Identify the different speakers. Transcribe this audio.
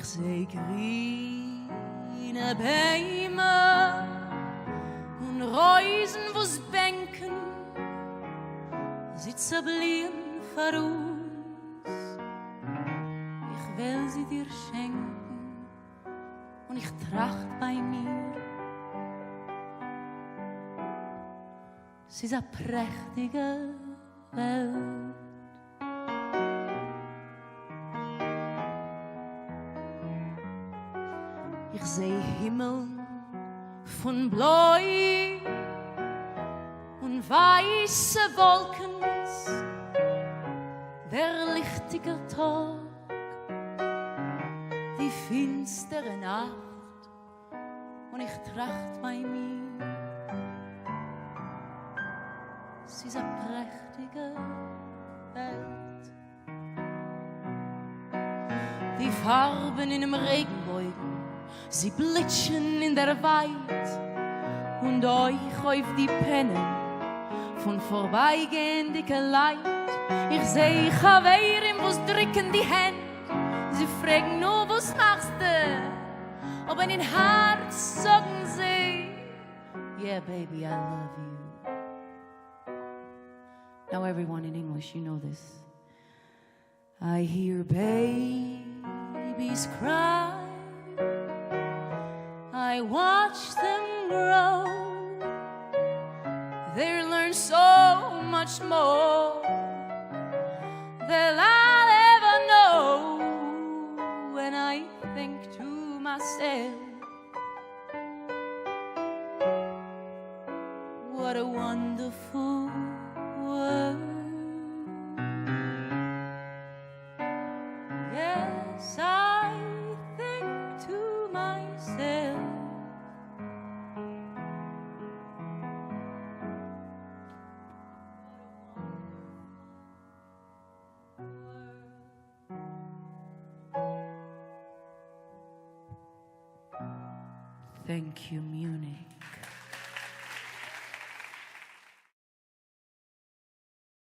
Speaker 1: Ich seh grüne Bäume und Reusen, wo's Bänken sitzen blieben vor uns. Ich will sie dir schenken und ich tracht bei mir. Es ist eine prächtige Welt. Ich seh Himmel von Blau und weiße Wolken, der lichtige Tag, die finstere Nacht, und ich tracht bei mir. Es ist eine prächtige Welt. Die Farben in dem Regenbogen, sie blitzen in der Weit, und euch auf die Pennen von vorbeigehenden Leid. Ich seh Chaveirim, wo's drücken die Hände, sie fragen nur, was machst du? Aber in den Herz sagen sie, yeah baby, I love you. Now everyone in English, you know this. I hear babies cry, I watch them grow. They learn so much more than I'll ever know. When I think to myself, what a wonderful world. Yes, I think to myself, thank you, Munich.